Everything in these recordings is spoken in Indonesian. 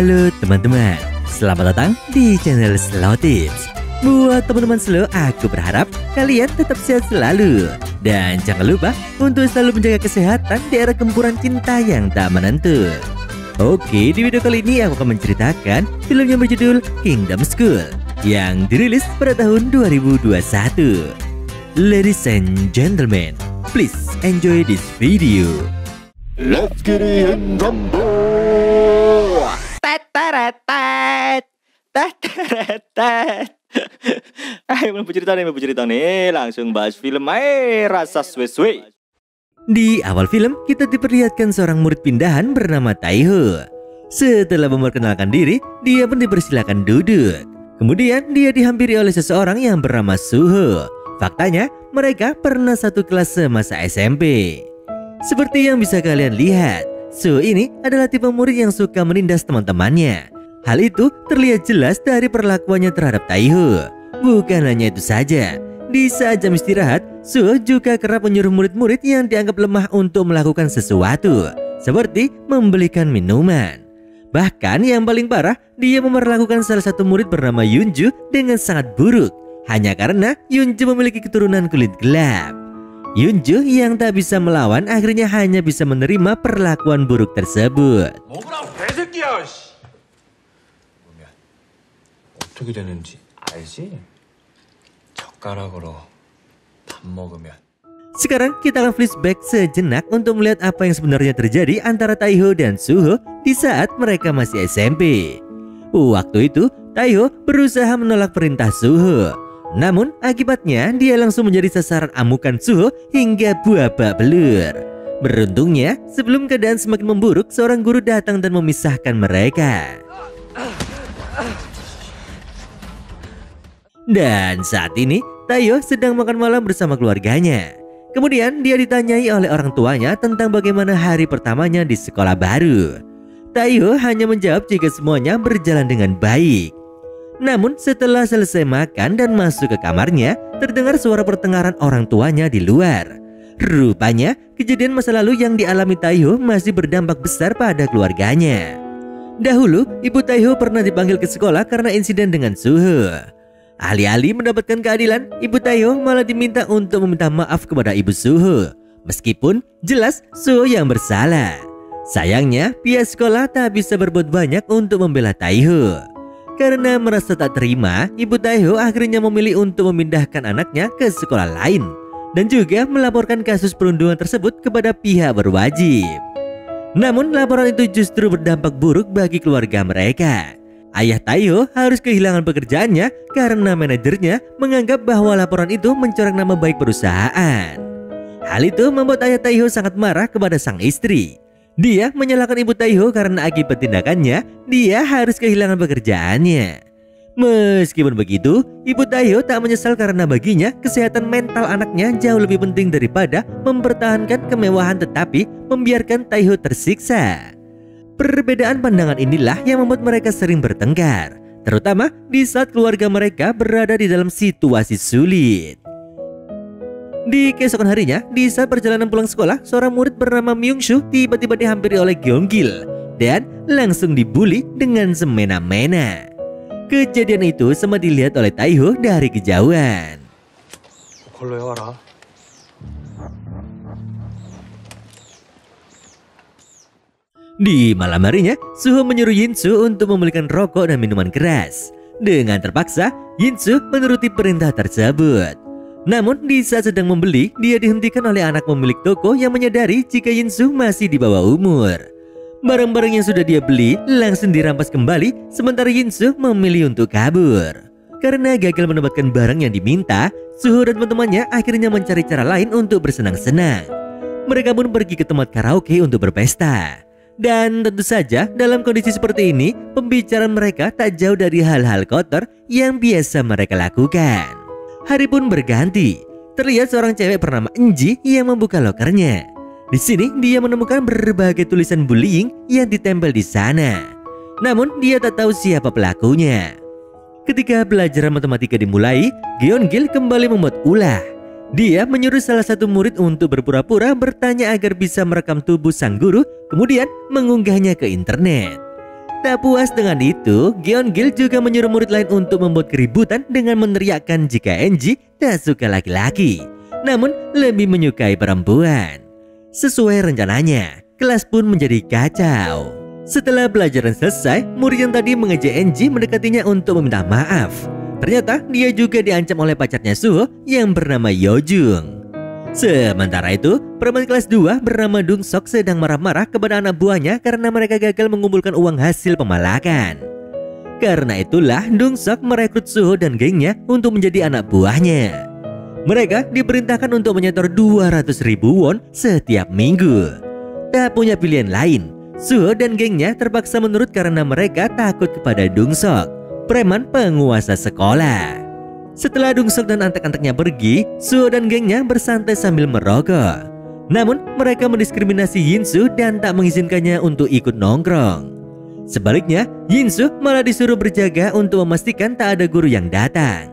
Halo teman-teman, selamat datang di channel Slow Tips. Buat teman-teman slow, aku berharap kalian tetap sehat selalu. Dan jangan lupa untuk selalu menjaga kesehatan di era gempuran cinta yang tak menentu. Oke, di video kali ini aku akan menceritakan film yang berjudul Kingdom School yang dirilis pada tahun 2021. Ladies and gentlemen, please enjoy this video. Let's get it in rumble. Ayo cerita nih, langsung bahas film rasa suwe-suwe. Di awal film kita diperlihatkan seorang murid pindahan bernama Taiho. Setelah memperkenalkan diri, dia pun dipersilakan duduk. Kemudian dia dihampiri oleh seseorang yang bernama Suho. Faktanya mereka pernah satu kelas semasa SMP. Seperti yang bisa kalian lihat, Suho ini adalah tipe murid yang suka menindas teman-temannya. Hal itu terlihat jelas dari perlakuannya terhadap Taiho. Bukan hanya itu saja, di saat jam istirahat, Suho juga kerap menyuruh murid-murid yang dianggap lemah untuk melakukan sesuatu, seperti membelikan minuman. Bahkan yang paling parah, dia memperlakukan salah satu murid bernama Yunju dengan sangat buruk, hanya karena Yunju memiliki keturunan kulit gelap. Yunju yang tak bisa melawan akhirnya hanya bisa menerima perlakuan buruk tersebut. 어떻게 되는지 알지? 젓가락으로 밥 먹으면. Sekarang kita akan flashback sejenak untuk melihat apa yang sebenarnya terjadi antara Taiho dan Suho di saat mereka masih SMP. Waktu itu Taiho berusaha menolak perintah Suho. Namun akibatnya dia langsung menjadi sasaran amukan Suho hingga babak belur. Beruntungnya sebelum keadaan semakin memburuk, seorang guru datang dan memisahkan mereka. Dan saat ini Taiho sedang makan malam bersama keluarganya. Kemudian dia ditanyai oleh orang tuanya tentang bagaimana hari pertamanya di sekolah baru. Taiho hanya menjawab jika semuanya berjalan dengan baik. Namun setelah selesai makan dan masuk ke kamarnya, terdengar suara pertengkaran orang tuanya di luar. Rupanya kejadian masa lalu yang dialami Taiho masih berdampak besar pada keluarganya. Dahulu ibu Taiho pernah dipanggil ke sekolah karena insiden dengan Suho. Alih-alih mendapatkan keadilan, ibu Taiho malah diminta untuk meminta maaf kepada ibu Suho. Meskipun jelas Suho yang bersalah. Sayangnya pihak sekolah tak bisa berbuat banyak untuk membela Taiho. Karena merasa tak terima, ibu Taiho akhirnya memilih untuk memindahkan anaknya ke sekolah lain dan juga melaporkan kasus perundungan tersebut kepada pihak berwajib. Namun laporan itu justru berdampak buruk bagi keluarga mereka. Ayah Taiho harus kehilangan pekerjaannya karena manajernya menganggap bahwa laporan itu mencoreng nama baik perusahaan. Hal itu membuat ayah Taiho sangat marah kepada sang istri. Dia menyalahkan ibu Taiho karena akibat tindakannya, dia harus kehilangan pekerjaannya. Meskipun begitu, ibu Taiho tak menyesal karena baginya kesehatan mental anaknya jauh lebih penting daripada mempertahankan kemewahan tetapi membiarkan Taiho tersiksa. Perbedaan pandangan inilah yang membuat mereka sering bertengkar, terutama di saat keluarga mereka berada di dalam situasi sulit. Di keesokan harinya, di saat perjalanan pulang sekolah, seorang murid bernama Myungshu tiba-tiba dihampiri oleh Gyeonggil dan langsung dibully dengan semena-mena. Kejadian itu sempat dilihat oleh Taiho dari kejauhan. Di malam harinya, Suho menyuruh Yinsu untuk membelikan rokok dan minuman keras. Dengan terpaksa, Yinsu menuruti perintah tersebut. Namun di saat sedang membeli, dia dihentikan oleh anak pemilik toko yang menyadari jika Yinsu masih di bawah umur. Barang-barang yang sudah dia beli langsung dirampas kembali, sementara Yinsu memilih untuk kabur. Karena gagal mendapatkan barang yang diminta, Suho dan teman-temannya akhirnya mencari cara lain untuk bersenang-senang. Mereka pun pergi ke tempat karaoke untuk berpesta. Dan tentu saja dalam kondisi seperti ini, pembicaraan mereka tak jauh dari hal-hal kotor yang biasa mereka lakukan. Hari pun berganti. Terlihat seorang cewek bernama Enji yang membuka lokernya. Di sini dia menemukan berbagai tulisan bullying yang ditempel di sana. Namun dia tak tahu siapa pelakunya. Ketika pelajaran matematika dimulai, Gyeonggil kembali membuat ulah. Dia menyuruh salah satu murid untuk berpura-pura bertanya agar bisa merekam tubuh sang guru, kemudian mengunggahnya ke internet. Tak puas dengan itu, Gyeonggi juga menyuruh murid lain untuk membuat keributan dengan meneriakkan jika Enji tak suka laki-laki, namun lebih menyukai perempuan. Sesuai rencananya, kelas pun menjadi kacau. Setelah pelajaran selesai, murid yang tadi mengejek Enji mendekatinya untuk meminta maaf. Ternyata dia juga diancam oleh pacarnya Suho yang bernama Yojung. Sementara itu, perempuan kelas 2 bernama Dung Sok sedang marah-marah kepada anak buahnya karena mereka gagal mengumpulkan uang hasil pemalakan. Karena itulah Dung Sok merekrut Suho dan gengnya untuk menjadi anak buahnya. Mereka diperintahkan untuk menyetor 200.000 won setiap minggu. Tak punya pilihan lain, Suho dan gengnya terpaksa menurut karena mereka takut kepada Dung Sok, preman penguasa sekolah. Setelah Dung Sok dan anak-anaknya pergi, Suho dan gengnya bersantai sambil merokok. Namun mereka mendiskriminasi Yinsu dan tak mengizinkannya untuk ikut nongkrong. Sebaliknya, Yinsu malah disuruh berjaga untuk memastikan tak ada guru yang datang.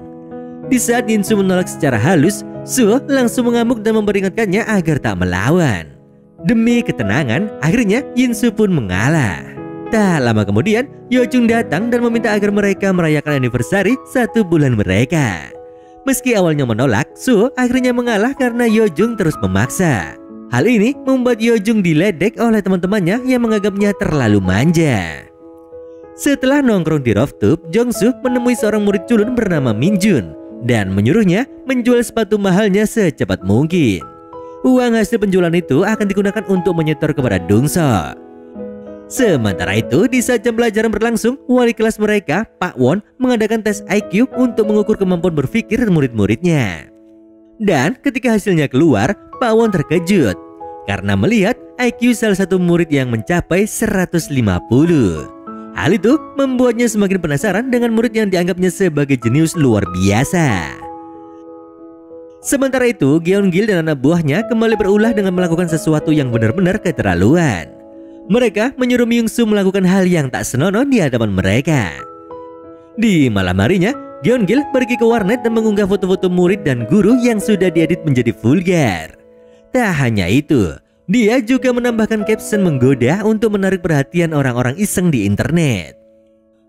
Di saat Yinsu menolak secara halus, Suho langsung mengamuk dan memperingatkannya agar tak melawan. Demi ketenangan, akhirnya Yinsu pun mengalah. Tak lama kemudian, Yojung datang dan meminta agar mereka merayakan anniversary 1 bulan mereka. Meski awalnya menolak, Suho akhirnya mengalah karena Yojung terus memaksa. Hal ini membuat Yojung diledek oleh teman-temannya yang menganggapnya terlalu manja. Setelah nongkrong di rooftop, Jongsu menemui seorang murid culun bernama Minjun dan menyuruhnya menjual sepatu mahalnya secepat mungkin. Uang hasil penjualan itu akan digunakan untuk menyetor kepada Dung Sok. Sementara itu, di saat jam pelajaran berlangsung, wali kelas mereka, Pak Won, mengadakan tes IQ untuk mengukur kemampuan berpikir murid-muridnya. Dan ketika hasilnya keluar, Pak Won terkejut karena melihat IQ salah satu murid yang mencapai 150. Hal itu membuatnya semakin penasaran dengan murid yang dianggapnya sebagai jenius luar biasa. Sementara itu, Gyeonggi dan anak buahnya kembali berulah dengan melakukan sesuatu yang benar-benar keterlaluan. Mereka menyuruh Myung-soo melakukan hal yang tak senonoh di hadapan mereka. Di malam harinya, Gyeonggi pergi ke warnet dan mengunggah foto-foto murid dan guru yang sudah diedit menjadi vulgar. Tak hanya itu, dia juga menambahkan caption menggoda untuk menarik perhatian orang-orang iseng di internet.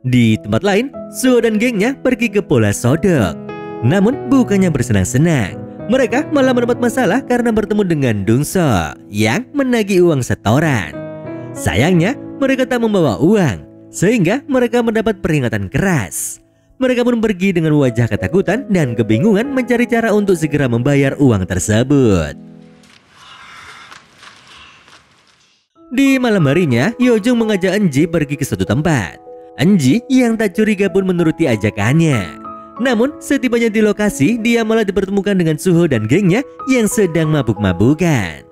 Di tempat lain, Suho dan gengnya pergi ke Pola Sodok. Namun bukannya bersenang-senang, mereka malah mendapat masalah karena bertemu dengan Dung Sok yang menagih uang setoran. Sayangnya, mereka tak membawa uang, sehingga mereka mendapat peringatan keras. Mereka pun pergi dengan wajah ketakutan dan kebingungan mencari cara untuk segera membayar uang tersebut. Di malam harinya, Yojung mengajak Enji pergi ke suatu tempat. Enji yang tak curiga pun menuruti ajakannya. Namun, setibanya di lokasi, dia malah dipertemukan dengan Suho dan gengnya yang sedang mabuk-mabukan.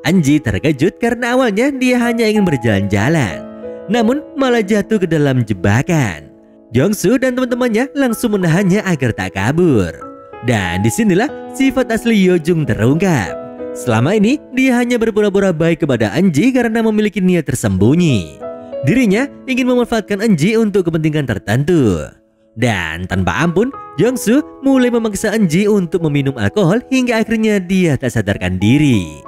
Enji terkejut karena awalnya dia hanya ingin berjalan-jalan, namun malah jatuh ke dalam jebakan. Jongsu dan teman-temannya langsung menahannya agar tak kabur. Dan disinilah sifat asli Yojung terungkap. Selama ini dia hanya berpura-pura baik kepada Enji karena memiliki niat tersembunyi. Dirinya ingin memanfaatkan Enji untuk kepentingan tertentu. Dan tanpa ampun, Jongsu mulai memaksa Enji untuk meminum alkohol hingga akhirnya dia tak sadarkan diri.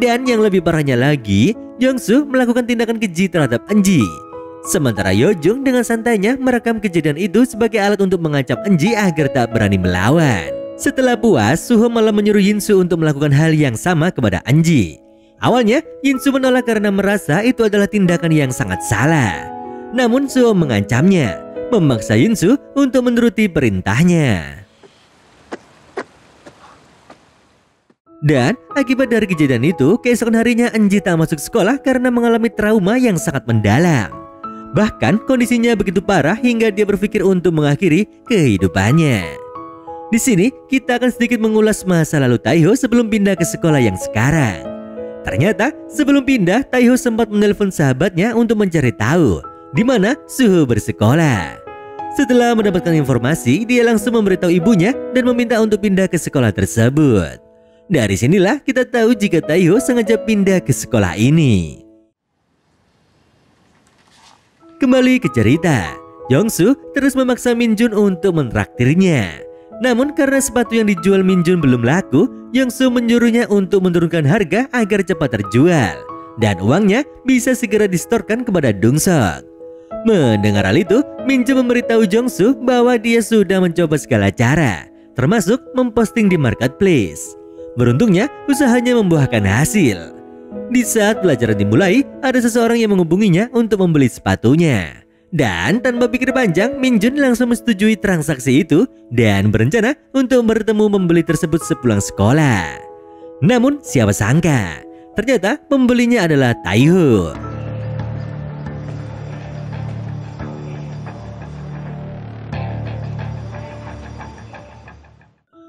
Dan yang lebih parahnya lagi, Jongsu melakukan tindakan keji terhadap Enji. Sementara Yojung dengan santainya merekam kejadian itu sebagai alat untuk mengancam Enji agar tak berani melawan. Setelah puas, Suho malah menyuruh Yinsu untuk melakukan hal yang sama kepada Enji. Awalnya, Yinsu menolak karena merasa itu adalah tindakan yang sangat salah. Namun Suho mengancamnya, memaksa Yinsu untuk menuruti perintahnya. Dan akibat dari kejadian itu, keesokan harinya Enji tak masuk sekolah karena mengalami trauma yang sangat mendalam. Bahkan kondisinya begitu parah hingga dia berpikir untuk mengakhiri kehidupannya. Di sini kita akan sedikit mengulas masa lalu Taeho sebelum pindah ke sekolah yang sekarang. Ternyata sebelum pindah, Taeho sempat menelpon sahabatnya untuk mencari tahu di mana Suho bersekolah. Setelah mendapatkan informasi, dia langsung memberitahu ibunya dan meminta untuk pindah ke sekolah tersebut. Dari sinilah kita tahu jika Taeho sengaja pindah ke sekolah ini. Kembali ke cerita, Jongsu terus memaksa Minjun untuk mentraktirnya. Namun karena sepatu yang dijual Minjun belum laku, Jongsu menyuruhnya untuk menurunkan harga agar cepat terjual dan uangnya bisa segera disetorkan kepada Dung Sok. Mendengar hal itu, Minjun memberitahu Jongsu bahwa dia sudah mencoba segala cara, termasuk memposting di marketplace. Beruntungnya, usahanya membuahkan hasil. Di saat pelajaran dimulai, ada seseorang yang menghubunginya untuk membeli sepatunya. Dan tanpa pikir panjang, Minjun langsung menyetujui transaksi itu dan berencana untuk bertemu pembeli tersebut sepulang sekolah. Namun siapa sangka, ternyata pembelinya adalah Taeho.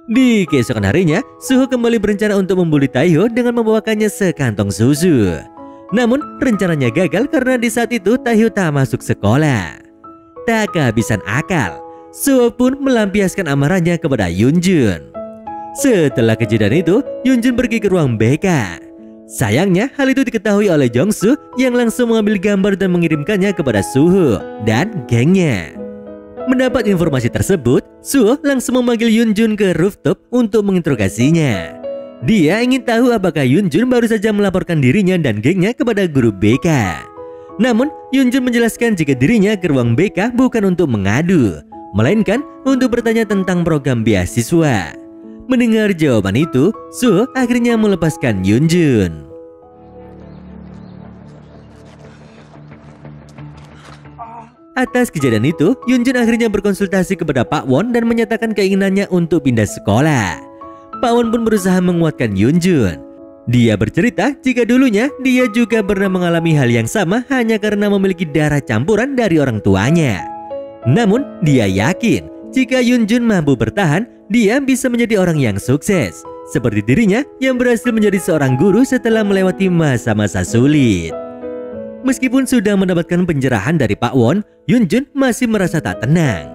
Di keesokan harinya, Suho kembali berencana untuk membuli Taeho dengan membawakannya sekantong susu. Namun rencananya gagal karena di saat itu Taeho tak masuk sekolah. Tak kehabisan akal, Suho pun melampiaskan amarahnya kepada Yunjun. Setelah kejadian itu, Yunjun pergi ke ruang BK. Sayangnya hal itu diketahui oleh Jongsu yang langsung mengambil gambar dan mengirimkannya kepada Suho dan gengnya. Mendapat informasi tersebut, Suho langsung memanggil Yunjun ke rooftop untuk menginterogasinya. Dia ingin tahu apakah Yunjun baru saja melaporkan dirinya dan gengnya kepada guru BK. Namun, Yunjun menjelaskan jika dirinya ke ruang BK bukan untuk mengadu, melainkan untuk bertanya tentang program beasiswa. Mendengar jawaban itu, Suho akhirnya melepaskan Yunjun. Atas kejadian itu, Yunjun akhirnya berkonsultasi kepada Pak Won dan menyatakan keinginannya untuk pindah sekolah. Pak Won pun berusaha menguatkan Yunjun. Dia bercerita jika dulunya dia juga pernah mengalami hal yang sama hanya karena memiliki darah campuran dari orang tuanya. Namun, dia yakin jika Yunjun mampu bertahan, dia bisa menjadi orang yang sukses. Seperti dirinya yang berhasil menjadi seorang guru setelah melewati masa-masa sulit. Meskipun sudah mendapatkan pencerahan dari Pak Won, Yunjun masih merasa tak tenang.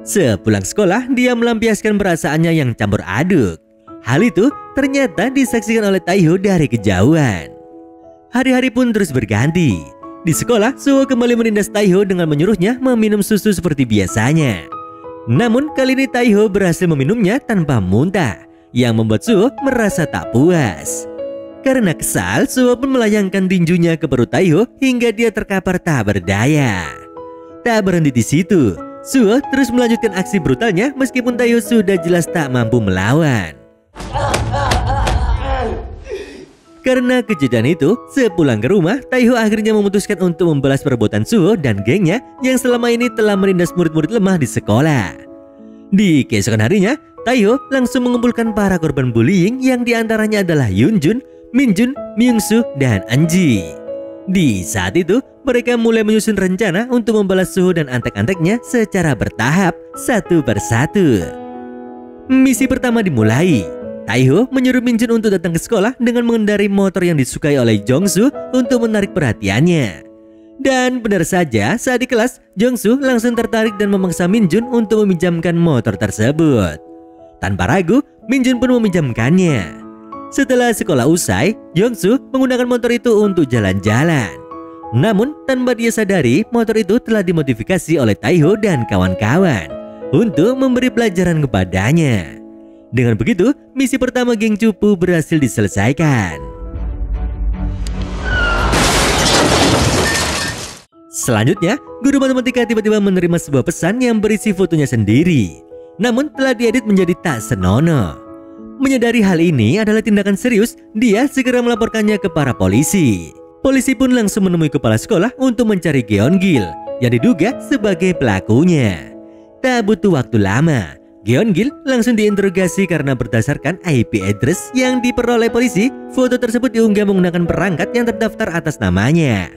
Sepulang sekolah, dia melampiaskan perasaannya yang campur aduk. Hal itu ternyata disaksikan oleh Taeho dari kejauhan. Hari-hari pun terus berganti. Di sekolah, Suho kembali menindas Taeho dengan menyuruhnya meminum susu seperti biasanya. Namun kali ini Taeho berhasil meminumnya tanpa muntah, yang membuat Suho merasa tak puas. Karena kesal, Suho pun melayangkan tinjunya ke perut Taeho hingga dia terkapar tak berdaya. Tak berhenti di situ, Suho terus melanjutkan aksi brutalnya meskipun Taeho sudah jelas tak mampu melawan. Karena kejadian itu, sepulang ke rumah, Taeho akhirnya memutuskan untuk membalas perbuatan Suho dan gengnya yang selama ini telah menindas murid-murid lemah di sekolah. Di keesokan harinya, Taeho langsung mengumpulkan para korban bullying yang diantaranya adalah Yunjun, Minjun, Myungsu, dan Anji. Di saat itu, mereka mulai menyusun rencana untuk membalas Suho dan antek-anteknya secara bertahap, satu persatu. Misi pertama dimulai. Taeho menyuruh Minjun untuk datang ke sekolah dengan mengendarai motor yang disukai oleh Jongsu untuk menarik perhatiannya. Dan benar saja, saat di kelas, Jongsu langsung tertarik dan memaksa Minjun untuk meminjamkan motor tersebut. Tanpa ragu, Minjun pun meminjamkannya. Setelah sekolah usai, Jongsu menggunakan motor itu untuk jalan-jalan. Namun tanpa dia sadari, motor itu telah dimodifikasi oleh Taeho dan kawan-kawan untuk memberi pelajaran kepadanya. Dengan begitu, misi pertama geng cupu berhasil diselesaikan. Selanjutnya, guru matematika tiba-tiba menerima sebuah pesan yang berisi fotonya sendiri. Namun telah diedit menjadi tak senonoh. Menyadari hal ini adalah tindakan serius, dia segera melaporkannya ke para polisi. Polisi pun langsung menemui kepala sekolah untuk mencari Geon-gil yang diduga sebagai pelakunya. Tak butuh waktu lama, Geon-gil langsung diinterogasi karena berdasarkan IP address yang diperoleh polisi, foto tersebut diunggah menggunakan perangkat yang terdaftar atas namanya.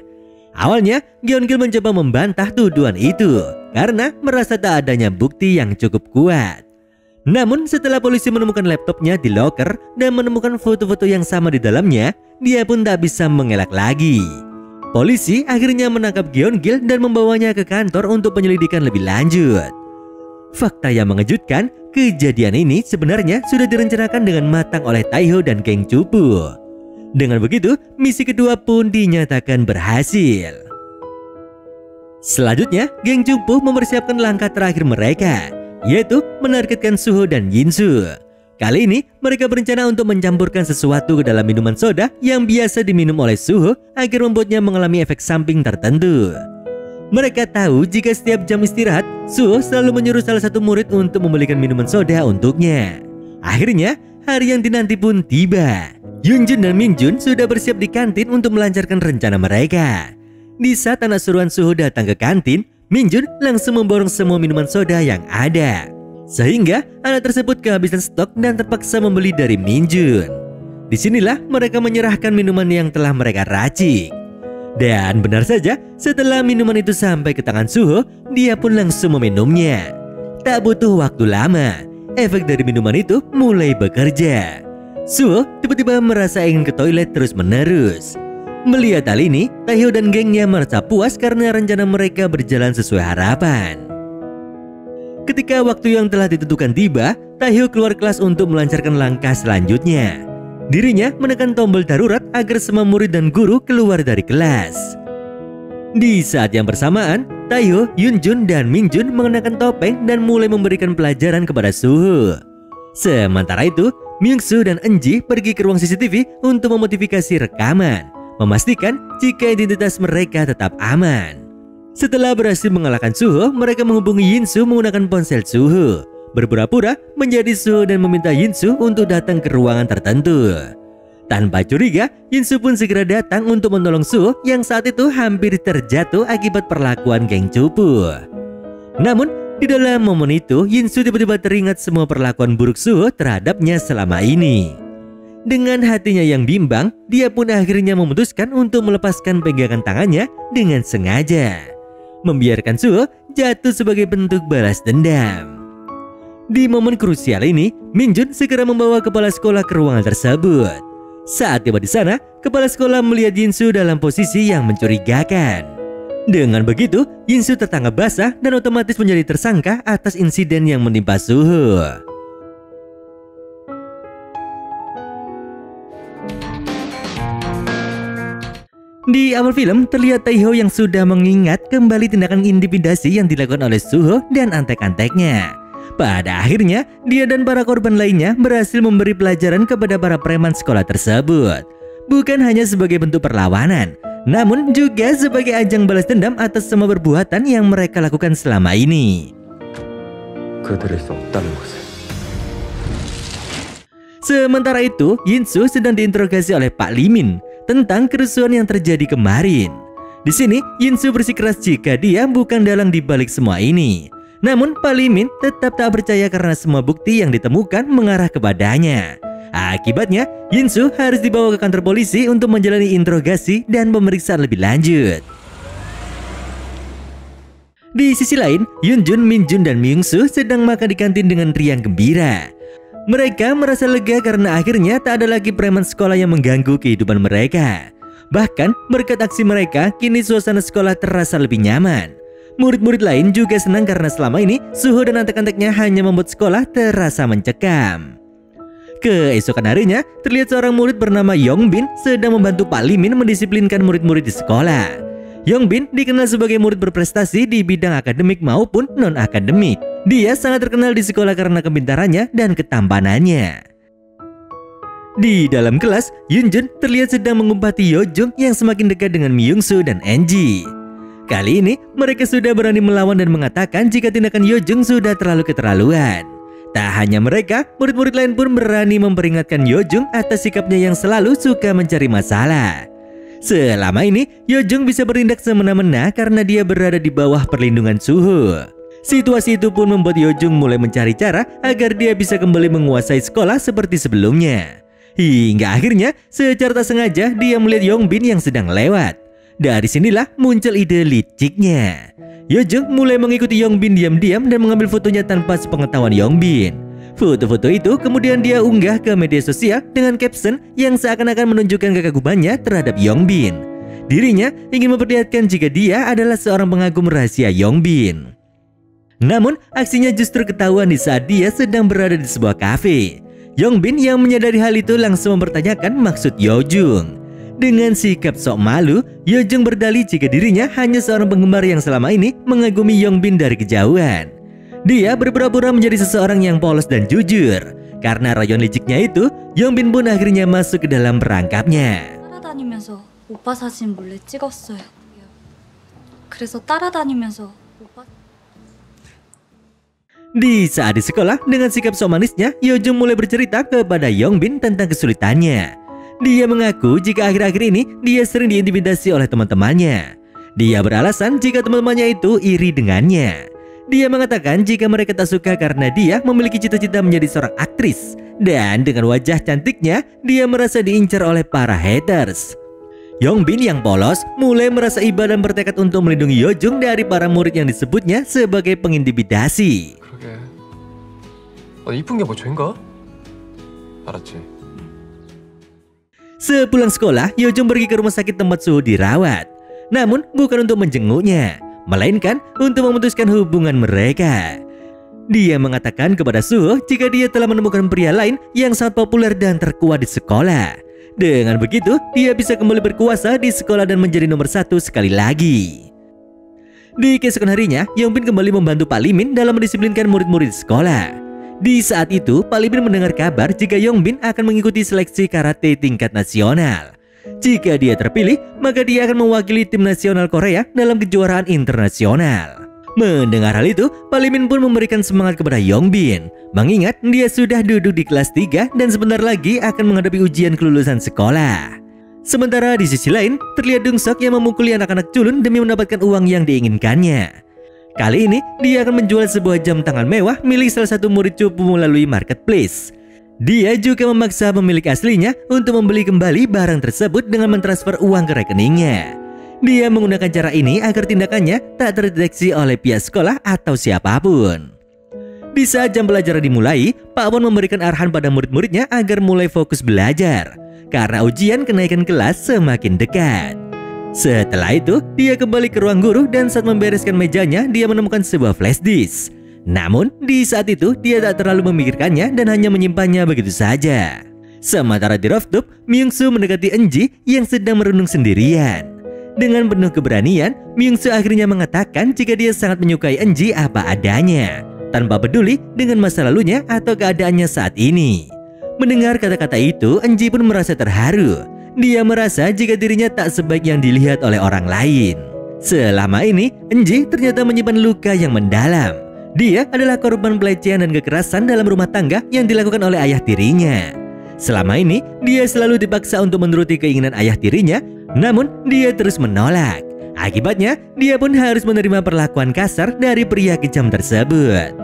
Awalnya, Geon-gil mencoba membantah tuduhan itu karena merasa tak adanya bukti yang cukup kuat. Namun setelah polisi menemukan laptopnya di loker dan menemukan foto-foto yang sama di dalamnya, dia pun tak bisa mengelak lagi. Polisi akhirnya menangkap Geon-gil dan membawanya ke kantor untuk penyelidikan lebih lanjut. Fakta yang mengejutkan, kejadian ini sebenarnya sudah direncanakan dengan matang oleh Taeho dan geng cupu. Dengan begitu, misi kedua pun dinyatakan berhasil. Selanjutnya, geng cupu mempersiapkan langkah terakhir mereka, yaitu menargetkan Suho dan Yinsu. Kali ini mereka berencana untuk mencampurkan sesuatu ke dalam minuman soda yang biasa diminum oleh Suho agar membuatnya mengalami efek samping tertentu. Mereka tahu jika setiap jam istirahat, Suho selalu menyuruh salah satu murid untuk membelikan minuman soda untuknya. Akhirnya, hari yang dinanti pun tiba. Yunjun dan Mingjun sudah bersiap di kantin untuk melancarkan rencana mereka. Di saat anak suruhan Suho datang ke kantin, Mingjun langsung memborong semua minuman soda yang ada. Sehingga anak tersebut kehabisan stok dan terpaksa membeli dari Mingjun. Disinilah mereka menyerahkan minuman yang telah mereka racik. Dan benar saja, setelah minuman itu sampai ke tangan Suho, dia pun langsung meminumnya. Tak butuh waktu lama, efek dari minuman itu mulai bekerja. Suho tiba-tiba merasa ingin ke toilet terus-menerus. Melihat hal ini, Taehyung dan gengnya merasa puas karena rencana mereka berjalan sesuai harapan. Ketika waktu yang telah ditentukan tiba, Taehyung keluar kelas untuk melancarkan langkah selanjutnya. Dirinya menekan tombol darurat agar semua murid dan guru keluar dari kelas. Di saat yang bersamaan, Taehyung, Yunjun, dan Mingjun mengenakan topeng dan mulai memberikan pelajaran kepada Suho. Sementara itu, Myungsu dan Enji pergi ke ruang CCTV untuk memodifikasi rekaman, memastikan jika identitas mereka tetap aman. Setelah berhasil mengalahkan Suho, mereka menghubungi Yinsu menggunakan ponsel Suho, berpura-pura menjadi Suho dan meminta Yinsu untuk datang ke ruangan tertentu. Tanpa curiga, Yinsu pun segera datang untuk menolong Suho yang saat itu hampir terjatuh akibat perlakuan geng cupu. Namun, di dalam momen itu, Yinsu tiba-tiba teringat semua perlakuan buruk Suho terhadapnya selama ini. Dengan hatinya yang bimbang, dia pun akhirnya memutuskan untuk melepaskan pegangan tangannya dengan sengaja, membiarkan Suho jatuh sebagai bentuk balas dendam. Di momen krusial ini, Mingjun segera membawa kepala sekolah ke ruangan tersebut. Saat tiba di sana, kepala sekolah melihat Yinsu dalam posisi yang mencurigakan. Dengan begitu, Yinsu tertangkap basah dan otomatis menjadi tersangka atas insiden yang menimpa Suho. Di awal film, terlihat Taehyung yang sudah mengingat kembali tindakan intimidasi yang dilakukan oleh Suho dan antek-anteknya. Pada akhirnya, dia dan para korban lainnya berhasil memberi pelajaran kepada para preman sekolah tersebut. Bukan hanya sebagai bentuk perlawanan, namun juga sebagai ajang balas dendam atas semua perbuatan yang mereka lakukan selama ini. Sementara itu, Yinsu sedang diinterogasi oleh Pak Limin tentang kerusuhan yang terjadi kemarin. Di sini, Yinsu bersikeras jika dia bukan dalang dibalik semua ini. Namun Pak Limin tetap tak percaya karena semua bukti yang ditemukan mengarah kepadanya. Akibatnya, Yinsu harus dibawa ke kantor polisi untuk menjalani interogasi dan pemeriksaan lebih lanjut. Di sisi lain, Yunjun, Minjun, dan Myungsu sedang makan di kantin dengan riang gembira. Mereka merasa lega karena akhirnya tak ada lagi preman sekolah yang mengganggu kehidupan mereka. Bahkan berkat aksi mereka, kini suasana sekolah terasa lebih nyaman. Murid-murid lain juga senang karena selama ini Suho dan antek-anteknya hanya membuat sekolah terasa mencekam. Keesokan harinya, terlihat seorang murid bernama Yongbin sedang membantu Pak Limin mendisiplinkan murid-murid di sekolah. Yongbin dikenal sebagai murid berprestasi di bidang akademik maupun non-akademik. Dia sangat terkenal di sekolah karena kepintarannya dan ketampanannya. Di dalam kelas, Yunjun terlihat sedang mengumpati Yojung yang semakin dekat dengan Myungsu dan Enji. Kali ini, mereka sudah berani melawan dan mengatakan jika tindakan Yojung sudah terlalu keterlaluan. Tak hanya mereka, murid-murid lain pun berani memperingatkan Yojung atas sikapnya yang selalu suka mencari masalah. Selama ini, Yojung bisa bertindak semena-mena karena dia berada di bawah perlindungan Suho. Situasi itu pun membuat Yojung mulai mencari cara agar dia bisa kembali menguasai sekolah seperti sebelumnya. Hingga akhirnya, secara tak sengaja dia melihat Yongbin yang sedang lewat. Dari sinilah muncul ide liciknya. Yojung mulai mengikuti Yongbin diam-diam dan mengambil fotonya tanpa sepengetahuan Yongbin. Foto-foto itu kemudian dia unggah ke media sosial dengan caption yang seakan-akan menunjukkan kekagumannya terhadap Yongbin. Dirinya ingin memperlihatkan jika dia adalah seorang pengagum rahasia Yongbin. Namun, aksinya justru ketahuan di saat dia sedang berada di sebuah kafe. Yongbin yang menyadari hal itu langsung mempertanyakan maksud Yojung. Dengan sikap sok malu, Yojung berdalih jika dirinya hanya seorang penggemar yang selama ini mengagumi Yongbin dari kejauhan. Dia berpura-pura menjadi seseorang yang polos dan jujur. Karena rayon liciknya itu, Yongbin pun akhirnya masuk ke dalam perangkapnya. 따라다니면서 오빠 사진 몰래 찍었어요. 그래서 따라다니면서 오빠. Di saat di sekolah, dengan sikap sok manisnya, Yeojung mulai bercerita kepada Yongbin tentang kesulitannya. Dia mengaku jika akhir-akhir ini dia sering diintimidasi oleh teman-temannya. Dia beralasan jika teman-temannya itu iri dengannya. Dia mengatakan jika mereka tak suka karena dia memiliki cita-cita menjadi seorang aktris. Dan dengan wajah cantiknya, dia merasa diincar oleh para haters. Yongbin yang polos mulai merasa iba dan bertekad untuk melindungi Yeojung dari para murid yang disebutnya sebagai pengintimidasi. 그러게. 이쁜 게 뭐 죄인가? 알았지. Sepulang sekolah, Yeojung pergi ke rumah sakit tempat Suho dirawat. Namun bukan untuk menjenguknya, melainkan untuk memutuskan hubungan mereka. Dia mengatakan kepada Suho jika dia telah menemukan pria lain yang sangat populer dan terkuat di sekolah. Dengan begitu, dia bisa kembali berkuasa di sekolah dan menjadi nomor 1 sekali lagi. Di keesokan harinya, Yongbin kembali membantu Pak Limin dalam mendisiplinkan murid-murid di sekolah. Di saat itu, Pak Limin mendengar kabar jika Yongbin akan mengikuti seleksi karate tingkat nasional. Jika dia terpilih, maka dia akan mewakili tim nasional Korea dalam kejuaraan internasional. Mendengar hal itu, Pak Limin pun memberikan semangat kepada Yongbin, mengingat dia sudah duduk di kelas 3 dan sebentar lagi akan menghadapi ujian kelulusan sekolah. Sementara di sisi lain, terlihat Dong Seok yang memukuli anak-anak culun demi mendapatkan uang yang diinginkannya. Kali ini, dia akan menjual sebuah jam tangan mewah milik salah satu murid cupu melalui marketplace. Dia juga memaksa pemilik aslinya untuk membeli kembali barang tersebut dengan mentransfer uang ke rekeningnya. Dia menggunakan cara ini agar tindakannya tak terdeteksi oleh pihak sekolah atau siapapun. Di saat jam pelajaran dimulai, Pak Won memberikan arahan pada murid-muridnya agar mulai fokus belajar, karena ujian kenaikan kelas semakin dekat. Setelah itu, dia kembali ke ruang guru dan saat membereskan mejanya, dia menemukan sebuah flash disk. Namun, di saat itu, dia tak terlalu memikirkannya dan hanya menyimpannya begitu saja. Sementara di rooftop, Myung-soo mendekati Eunji yang sedang merenung sendirian. Dengan penuh keberanian, Myung-soo akhirnya mengatakan jika dia sangat menyukai Eunji apa adanya, tanpa peduli dengan masa lalunya atau keadaannya saat ini. Mendengar kata-kata itu, Eunji pun merasa terharu. Dia merasa jika dirinya tak sebaik yang dilihat oleh orang lain. Selama ini, Eunji ternyata menyimpan luka yang mendalam. Dia adalah korban pelecehan dan kekerasan dalam rumah tangga yang dilakukan oleh ayah tirinya. Selama ini, dia selalu dipaksa untuk menuruti keinginan ayah tirinya, namun dia terus menolak. Akibatnya, dia pun harus menerima perlakuan kasar dari pria kejam tersebut.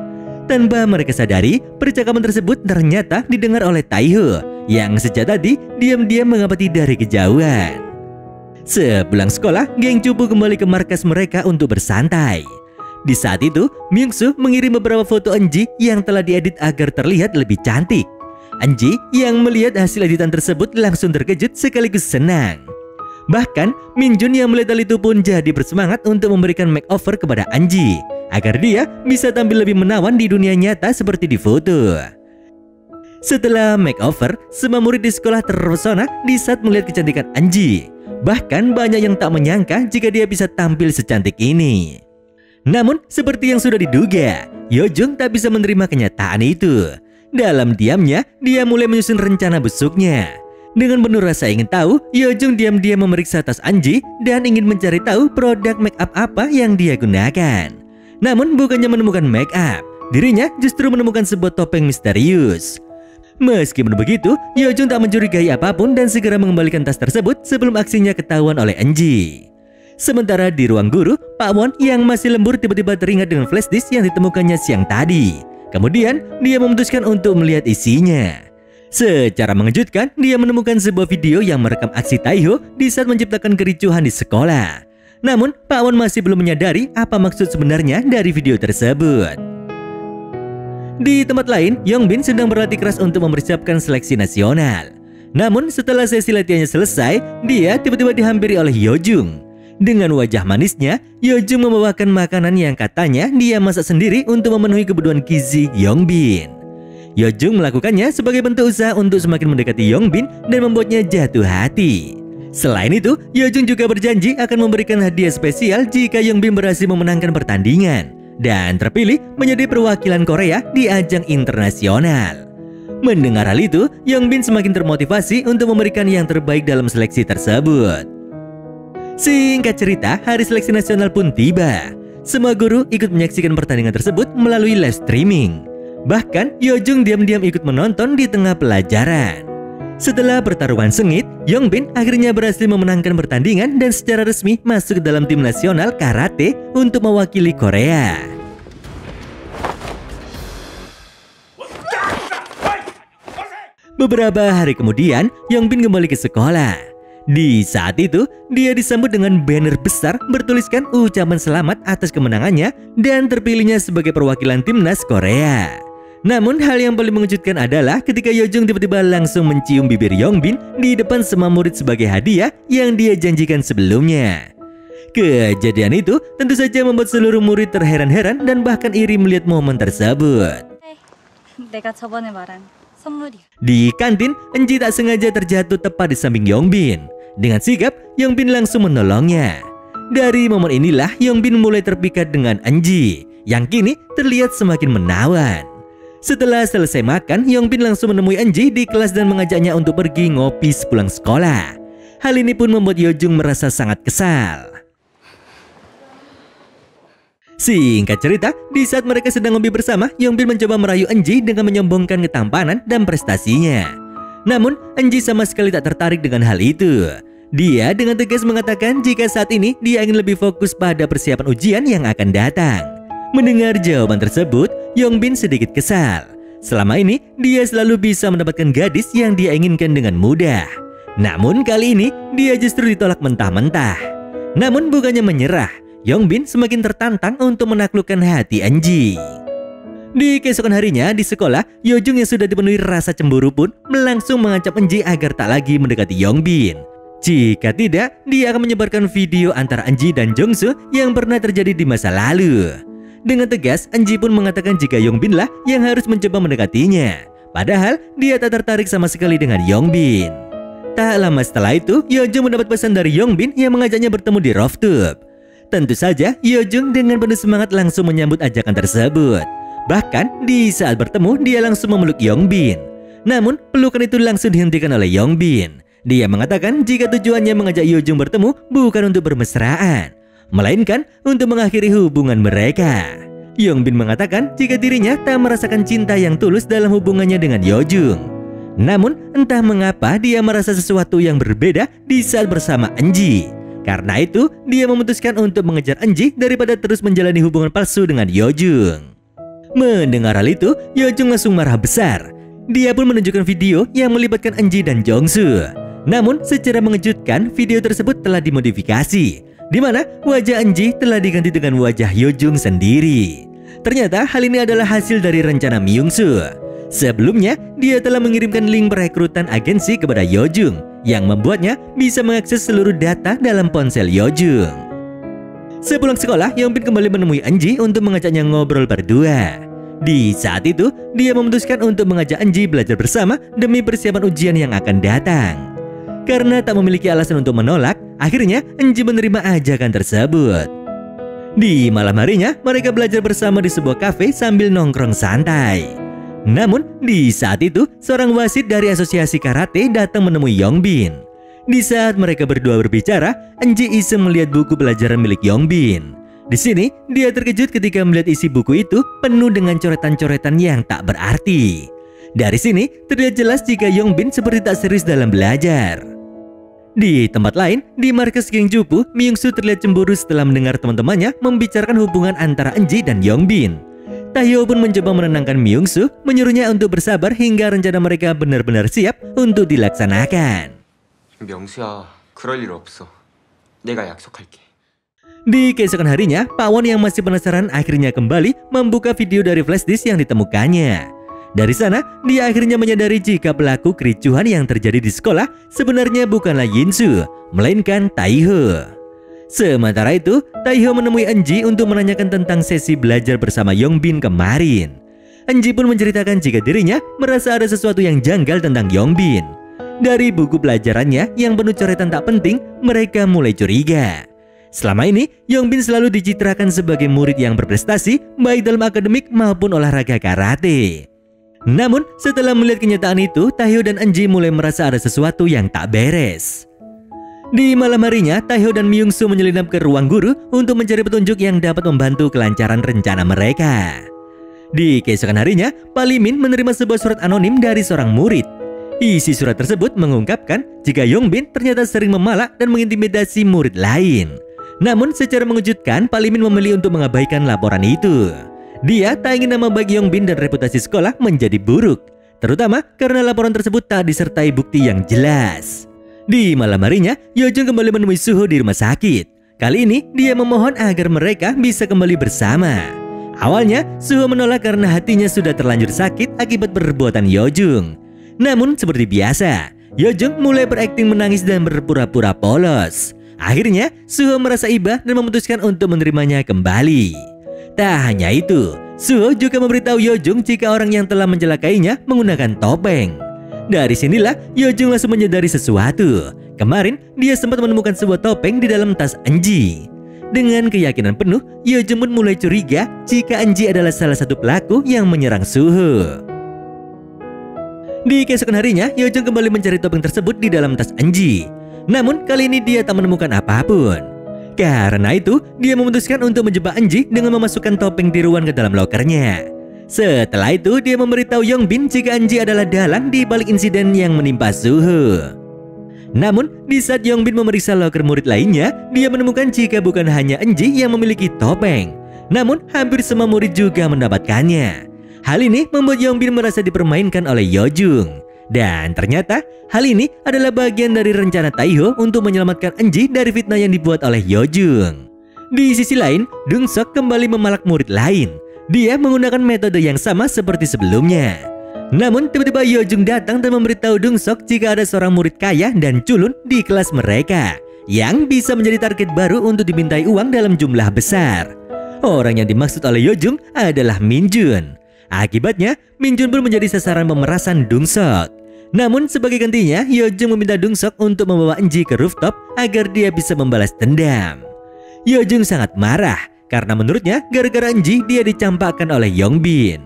Tanpa mereka sadari, percakapan tersebut ternyata didengar oleh Taeho yang sejak tadi diam-diam mengamati dari kejauhan. Sepulang sekolah, geng cupu kembali ke markas mereka untuk bersantai. Di saat itu, Myung-soo mengirim beberapa foto Eunji yang telah diedit agar terlihat lebih cantik. Eunji yang melihat hasil editan tersebut langsung terkejut sekaligus senang. Bahkan, Min-jun yang melihat hal itu pun jadi bersemangat untuk memberikan makeover kepada Eunji agar dia bisa tampil lebih menawan di dunia nyata seperti di foto. Setelah makeover, semua murid di sekolah terpesona di saat melihat kecantikan Eunji. Bahkan banyak yang tak menyangka jika dia bisa tampil secantik ini. Namun, seperti yang sudah diduga, Yeojung tak bisa menerima kenyataan itu. Dalam diamnya, dia mulai menyusun rencana busuknya. Dengan penuh rasa ingin tahu, Yeojung diam-diam memeriksa tas Eunji dan ingin mencari tahu produk make up apa yang dia gunakan. Namun, bukannya menemukan make up, dirinya justru menemukan sebuah topeng misterius. Meskipun begitu, Yeojung tak mencurigai apapun dan segera mengembalikan tas tersebut sebelum aksinya ketahuan oleh Eunji. Sementara di ruang guru, Pak Won yang masih lembur tiba-tiba teringat dengan flash disk yang ditemukannya siang tadi. Kemudian, dia memutuskan untuk melihat isinya. Secara mengejutkan, dia menemukan sebuah video yang merekam aksi Taeho di saat menciptakan kericuhan di sekolah. Namun, Pak Won masih belum menyadari apa maksud sebenarnya dari video tersebut. Di tempat lain, Yongbin sedang berlatih keras untuk mempersiapkan seleksi nasional. Namun, setelah sesi latihannya selesai, dia tiba-tiba dihampiri oleh Yeojung. Dengan wajah manisnya, Yeojung membawakan makanan yang katanya dia masak sendiri untuk memenuhi kebutuhan gizi Yongbin. Yeojung melakukannya sebagai bentuk usaha untuk semakin mendekati Yongbin dan membuatnya jatuh hati. Selain itu, Yeojung juga berjanji akan memberikan hadiah spesial jika Yongbin berhasil memenangkan pertandingan dan terpilih menjadi perwakilan Korea di ajang internasional. Mendengar hal itu, Yongbin semakin termotivasi untuk memberikan yang terbaik dalam seleksi tersebut. Singkat cerita, hari seleksi nasional pun tiba. Semua guru ikut menyaksikan pertandingan tersebut melalui live streaming. Bahkan, Yeojung diam-diam ikut menonton di tengah pelajaran. Setelah pertarungan sengit, Yongbin akhirnya berhasil memenangkan pertandingan dan secara resmi masuk dalam tim nasional karate untuk mewakili Korea. Beberapa hari kemudian, Yongbin kembali ke sekolah. Di saat itu, dia disambut dengan banner besar bertuliskan ucapan selamat atas kemenangannya dan terpilihnya sebagai perwakilan timnas Korea. Namun hal yang paling mengejutkan adalah ketika Yeojung tiba-tiba langsung mencium bibir Yongbin di depan semua murid sebagai hadiah yang dia janjikan sebelumnya. Kejadian itu tentu saja membuat seluruh murid terheran-heran dan bahkan iri melihat momen tersebut. 내가 저번에 말한 선물이야. Di kantin, Enji tak sengaja terjatuh tepat di samping Yongbin. Dengan sigap, Yongbin langsung menolongnya. Dari momen inilah Yongbin mulai terpikat dengan Enji, yang kini terlihat semakin menawan. Setelah selesai makan, Yongbin langsung menemui Enji di kelas dan mengajaknya untuk pergi ngopi sepulang sekolah. Hal ini pun membuat Yeojung merasa sangat kesal. Singkat cerita, di saat mereka sedang ngopi bersama, Yongbin mencoba merayu Enji dengan menyombongkan ketampanan dan prestasinya. Namun, Enji sama sekali tak tertarik dengan hal itu. Dia dengan tegas mengatakan jika saat ini dia ingin lebih fokus pada persiapan ujian yang akan datang. Mendengar jawaban tersebut, Yongbin sedikit kesal. Selama ini, dia selalu bisa mendapatkan gadis yang dia inginkan dengan mudah. Namun kali ini, dia justru ditolak mentah-mentah. Namun bukannya menyerah, Yongbin semakin tertantang untuk menaklukkan hati Enji. Di keesokan harinya di sekolah, Yeojung yang sudah dipenuhi rasa cemburu pun langsung mengancam Enji agar tak lagi mendekati Yongbin. Jika tidak, dia akan menyebarkan video antara Enji dan Jongsu yang pernah terjadi di masa lalu. Dengan tegas, Enji pun mengatakan jika Yongbin lah yang harus mencoba mendekatinya. Padahal, dia tak tertarik sama sekali dengan Yongbin. Tak lama setelah itu, Yeojung mendapat pesan dari Yongbin yang mengajaknya bertemu di rooftop. Tentu saja, Yeojung dengan penuh semangat langsung menyambut ajakan tersebut. Bahkan, di saat bertemu, dia langsung memeluk Yongbin. Namun, pelukan itu langsung dihentikan oleh Yongbin. Dia mengatakan jika tujuannya mengajak Yeojung bertemu bukan untuk bermesraan, melainkan untuk mengakhiri hubungan mereka. Yongbin mengatakan jika dirinya tak merasakan cinta yang tulus dalam hubungannya dengan Yeojung. Namun, entah mengapa dia merasa sesuatu yang berbeda di saat bersama Enji. Karena itu, dia memutuskan untuk mengejar Enji daripada terus menjalani hubungan palsu dengan Yeojung. Mendengar hal itu, Yeojung langsung marah besar. Dia pun menunjukkan video yang melibatkan Enji dan Jongsu. Namun, secara mengejutkan, video tersebut telah dimodifikasi, di mana wajah Enji telah diganti dengan wajah Yeojung sendiri. Ternyata hal ini adalah hasil dari rencana Myungsu. Sebelumnya, dia telah mengirimkan link perekrutan agensi kepada Yeojung yang membuatnya bisa mengakses seluruh data dalam ponsel Yeojung. Sepulang sekolah, Yongbin kembali menemui Enji untuk mengajaknya ngobrol berdua. Di saat itu, dia memutuskan untuk mengajak Enji belajar bersama demi persiapan ujian yang akan datang. Karena tak memiliki alasan untuk menolak, akhirnya Enji menerima ajakan tersebut. Di malam harinya, mereka belajar bersama di sebuah kafe sambil nongkrong santai. Namun, di saat itu, seorang wasit dari asosiasi karate datang menemui Yongbin. Di saat mereka berdua berbicara, Enji iseng melihat buku pelajaran milik Yongbin. Di sini, dia terkejut ketika melihat isi buku itu penuh dengan coretan-coretan yang tak berarti. Dari sini, terlihat jelas jika Yongbin seperti tak serius dalam belajar. Di tempat lain, di markas Gyeongju-pu, Myungsu terlihat cemburu setelah mendengar teman-temannya membicarakan hubungan antara Enji dan Yongbin. Taehyo pun mencoba menenangkan Myungsu, menyuruhnya untuk bersabar hingga rencana mereka benar-benar siap untuk dilaksanakan. 명수야, 그럴 일 없어. 내가 약속할게. Di keesokan harinya, Pak Won yang masih penasaran akhirnya kembali membuka video dari flashdisk yang ditemukannya. Dari sana, dia akhirnya menyadari jika pelaku kericuhan yang terjadi di sekolah sebenarnya bukanlah Yinsu, melainkan Taeho. Sementara itu, Taeho menemui Enji untuk menanyakan tentang sesi belajar bersama Yongbin kemarin. Enji pun menceritakan jika dirinya merasa ada sesuatu yang janggal tentang Yongbin. Dari buku pelajarannya yang penuh coretan tak penting, mereka mulai curiga. Selama ini, Yongbin selalu dicitrakan sebagai murid yang berprestasi baik dalam akademik maupun olahraga karate. Namun, setelah melihat kenyataan itu, Taeho dan Enji mulai merasa ada sesuatu yang tak beres. Di malam harinya, Taeho dan Myung-soo menyelinap ke ruang guru untuk mencari petunjuk yang dapat membantu kelancaran rencana mereka. Di keesokan harinya, Pak Lee Min menerima sebuah surat anonim dari seorang murid. Isi surat tersebut mengungkapkan jika Yongbin ternyata sering memalak dan mengintimidasi murid lain. Namun secara mengejutkan, Pak Lee Min memilih untuk mengabaikan laporan itu. Dia tak ingin nama baik Yongbin dan reputasi sekolah menjadi buruk, terutama karena laporan tersebut tak disertai bukti yang jelas. Di malam harinya, Yeojung kembali menemui Suho di rumah sakit. Kali ini, dia memohon agar mereka bisa kembali bersama. Awalnya, Suho menolak karena hatinya sudah terlanjur sakit akibat perbuatan Yeojung. Namun, seperti biasa, Yeojung mulai berakting menangis dan berpura-pura polos. Akhirnya, Suho merasa iba dan memutuskan untuk menerimanya kembali. Tak hanya itu, Suho juga memberitahu Yeojung jika orang yang telah mencelakainya menggunakan topeng. Dari sinilah Yeojung langsung menyadari sesuatu. Kemarin dia sempat menemukan sebuah topeng di dalam tas Enji. Dengan keyakinan penuh, Yeojung pun mulai curiga jika Enji adalah salah satu pelaku yang menyerang Suho. Di keesokan harinya, Yeojung kembali mencari topeng tersebut di dalam tas Enji. Namun kali ini dia tak menemukan apapun. Karena itu, dia memutuskan untuk menjebak Enji dengan memasukkan topeng di ruang ke dalam lokernya. Setelah itu, dia memberitahu Yongbin jika Enji adalah dalang di balik insiden yang menimpa Suho. Namun, di saat Yongbin memeriksa loker murid lainnya, dia menemukan jika bukan hanya Enji yang memiliki topeng, namun hampir semua murid juga mendapatkannya. Hal ini membuat Yongbin merasa dipermainkan oleh Yeojung. Dan ternyata, hal ini adalah bagian dari rencana Taeho untuk menyelamatkan Enji dari fitnah yang dibuat oleh Yeojung. Di sisi lain, Dungsok kembali memalak murid lain. Dia menggunakan metode yang sama seperti sebelumnya. Namun tiba-tiba Yeojung datang dan memberitahu Dungsok jika ada seorang murid kaya dan culun di kelas mereka yang bisa menjadi target baru untuk dimintai uang dalam jumlah besar. Orang yang dimaksud oleh Yeojung adalah Minjun. Akibatnya, Minjun pun menjadi sasaran pemerasan Dungsok. Namun sebagai gantinya, Yeojung meminta Dungsok untuk membawa Enji ke rooftop agar dia bisa membalas dendam. Yeojung sangat marah karena menurutnya gara-gara Enji dia dicampakkan oleh Yongbin.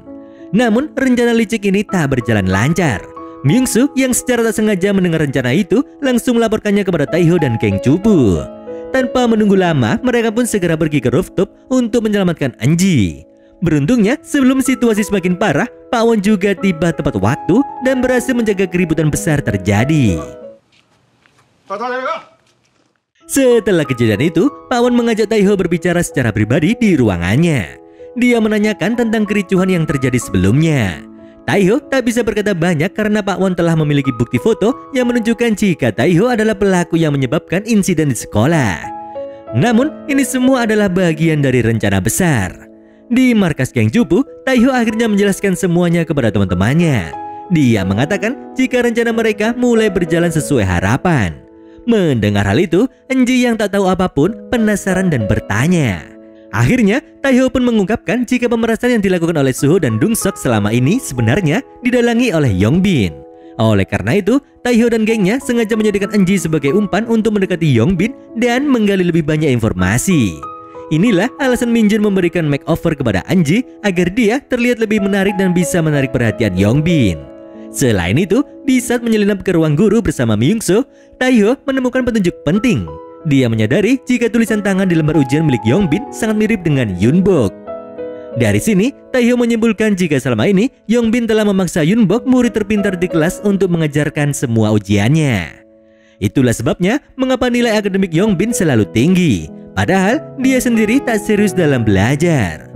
Namun rencana licik ini tak berjalan lancar. Myung-soo yang secara tak sengaja mendengar rencana itu langsung melaporkannya kepada Taeho dan Kang Chubu. Tanpa menunggu lama, mereka pun segera pergi ke rooftop untuk menyelamatkan Enji. Beruntungnya sebelum situasi semakin parah, Pak Won juga tiba tepat waktu dan berhasil menjaga keributan besar terjadi. Setelah kejadian itu, Pak Won mengajak Taeho berbicara secara pribadi di ruangannya. Dia menanyakan tentang kericuhan yang terjadi sebelumnya. Taeho tak bisa berkata banyak karena Pak Won telah memiliki bukti foto yang menunjukkan jika Taeho adalah pelaku yang menyebabkan insiden di sekolah. Namun, ini semua adalah bagian dari rencana besar. Di markas Kang Chubu, Taeho akhirnya menjelaskan semuanya kepada teman-temannya. Dia mengatakan jika rencana mereka mulai berjalan sesuai harapan. Mendengar hal itu, Enji yang tak tahu apapun penasaran dan bertanya. Akhirnya, Taeho pun mengungkapkan jika pemerasan yang dilakukan oleh Suho dan Dungsok selama ini sebenarnya didalangi oleh Yongbin. Oleh karena itu, Taeho dan gengnya sengaja menjadikan Enji sebagai umpan untuk mendekati Yongbin dan menggali lebih banyak informasi. Inilah alasan Minjun memberikan makeover kepada Enji agar dia terlihat lebih menarik dan bisa menarik perhatian Yongbin. Selain itu, di saat menyelinap ke ruang guru bersama Myung-soo, Taeho menemukan petunjuk penting. Dia menyadari jika tulisan tangan di lembar ujian milik Yongbin sangat mirip dengan Yunbok. Dari sini, Taeho menyimpulkan jika selama ini Yongbin telah memaksa Yunbok, murid terpintar di kelas, untuk mengajarkan semua ujiannya. Itulah sebabnya mengapa nilai akademik Yongbin selalu tinggi, padahal dia sendiri tak serius dalam belajar.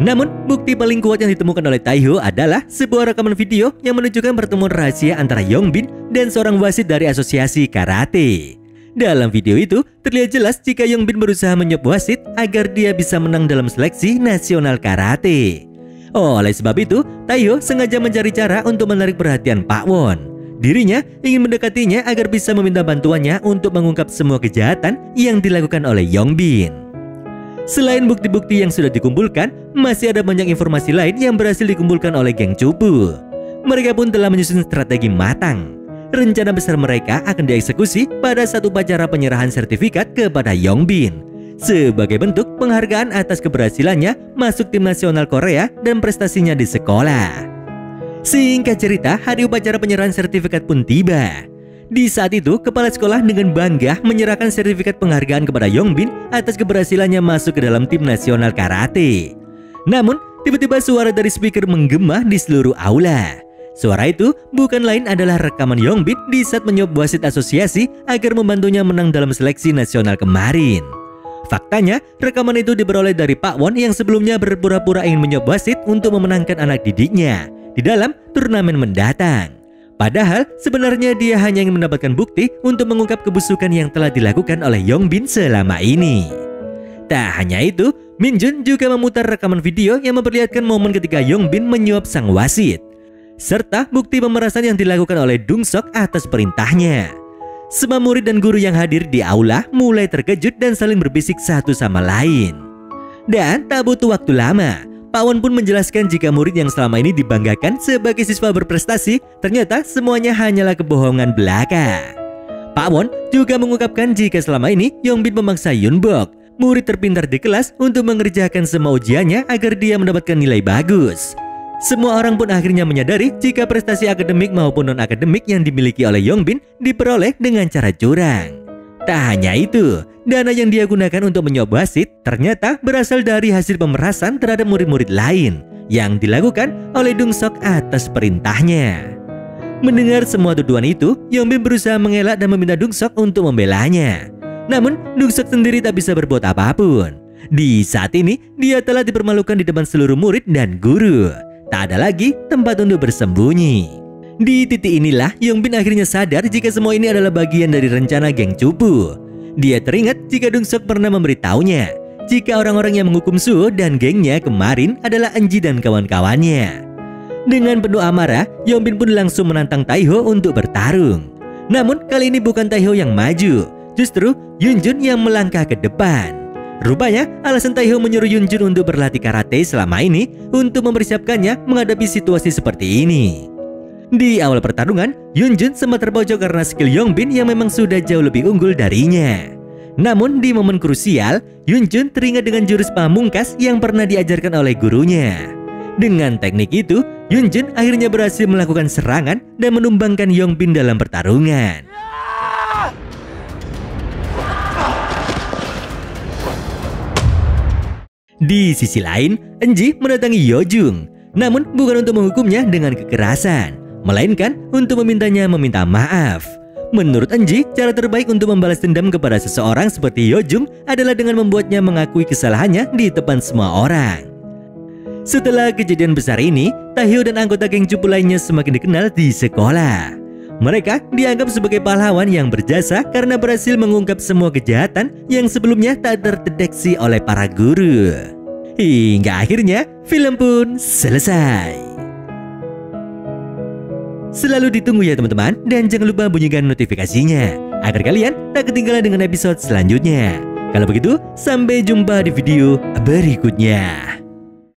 Namun, bukti paling kuat yang ditemukan oleh Taeho adalah sebuah rekaman video yang menunjukkan pertemuan rahasia antara Yongbin dan seorang wasit dari asosiasi karate. Dalam video itu, terlihat jelas jika Yongbin berusaha menyuap wasit agar dia bisa menang dalam seleksi nasional karate. Oleh sebab itu, Taeho sengaja mencari cara untuk menarik perhatian Pak Won. Dirinya ingin mendekatinya agar bisa meminta bantuannya untuk mengungkap semua kejahatan yang dilakukan oleh Yongbin. Selain bukti-bukti yang sudah dikumpulkan, masih ada banyak informasi lain yang berhasil dikumpulkan oleh Kang Chubu. Mereka pun telah menyusun strategi matang. Rencana besar mereka akan dieksekusi pada saat upacara penyerahan sertifikat kepada Yongbin sebagai bentuk penghargaan atas keberhasilannya masuk tim nasional Korea dan prestasinya di sekolah. Singkat cerita, hari upacara penyerahan sertifikat pun tiba. Di saat itu, kepala sekolah dengan bangga menyerahkan sertifikat penghargaan kepada Yongbin atas keberhasilannya masuk ke dalam tim nasional karate. Namun, tiba-tiba suara dari speaker menggema di seluruh aula. Suara itu bukan lain adalah rekaman Yongbin di saat menyuap wasit asosiasi agar membantunya menang dalam seleksi nasional kemarin. Faktanya, rekaman itu diperoleh dari Pak Won yang sebelumnya berpura-pura ingin menyuap wasit untuk memenangkan anak didiknya di dalam turnamen mendatang. Padahal sebenarnya dia hanya ingin mendapatkan bukti untuk mengungkap kebusukan yang telah dilakukan oleh Yongbin selama ini. Tak hanya itu, Min Jun juga memutar rekaman video yang memperlihatkan momen ketika Yongbin menyuap sang wasit, serta bukti pemerasan yang dilakukan oleh Dung Sok atas perintahnya. Semua murid dan guru yang hadir di aula mulai terkejut dan saling berbisik satu sama lain. Dan tak butuh waktu lama, Pak Won pun menjelaskan jika murid yang selama ini dibanggakan sebagai siswa berprestasi ternyata semuanya hanyalah kebohongan belaka. Pak Won juga mengungkapkan jika selama ini Yongbin memaksa Yunbok, murid terpintar di kelas, untuk mengerjakan semua ujiannya agar dia mendapatkan nilai bagus. Semua orang pun akhirnya menyadari jika prestasi akademik maupun non-akademik yang dimiliki oleh Yongbin diperoleh dengan cara curang. Tak hanya itu, dana yang dia gunakan untuk menyuap wasit ternyata berasal dari hasil pemerasan terhadap murid-murid lain yang dilakukan oleh Dung Sok atas perintahnya. Mendengar semua tuduhan itu, Yongbin berusaha mengelak dan meminta Dung Sok untuk membelanya. Namun, Dung Sok sendiri tak bisa berbuat apapun. Di saat ini, dia telah dipermalukan di depan seluruh murid dan guru. Tak ada lagi tempat untuk bersembunyi. Di titik inilah Yongbin akhirnya sadar jika semua ini adalah bagian dari rencana geng cupu. Dia teringat jika Dung Sok pernah memberitahunya jika orang-orang yang menghukum Suho dan gengnya kemarin adalah Enji dan kawan-kawannya. Dengan penuh amarah, Yongbin pun langsung menantang Taiho untuk bertarung. Namun kali ini bukan Taiho yang maju, justru Yunjun yang melangkah ke depan. Rupanya alasan Taiho menyuruh Yunjun untuk berlatih karate selama ini untuk mempersiapkannya menghadapi situasi seperti ini. Di awal pertarungan, Yunjun sempat terpojok karena skill Yongbin yang memang sudah jauh lebih unggul darinya. Namun di momen krusial, Yunjun teringat dengan jurus pamungkas yang pernah diajarkan oleh gurunya. Dengan teknik itu, Yunjun akhirnya berhasil melakukan serangan dan menumbangkan Yongbin dalam pertarungan. Di sisi lain, Enji mendatangi Yojung, namun bukan untuk menghukumnya dengan kekerasan, melainkan untuk memintanya meminta maaf. Menurut Enji, cara terbaik untuk membalas dendam kepada seseorang seperti Yojung adalah dengan membuatnya mengakui kesalahannya di depan semua orang. Setelah kejadian besar ini, Taehyung dan anggota geng cupu lainnya semakin dikenal di sekolah. Mereka dianggap sebagai pahlawan yang berjasa karena berhasil mengungkap semua kejahatan yang sebelumnya tak terdeteksi oleh para guru. Hingga akhirnya film pun selesai. Selalu ditunggu ya teman-teman, dan jangan lupa bunyikan notifikasinya agar kalian tak ketinggalan dengan episode selanjutnya. Kalau begitu, sampai jumpa di video berikutnya.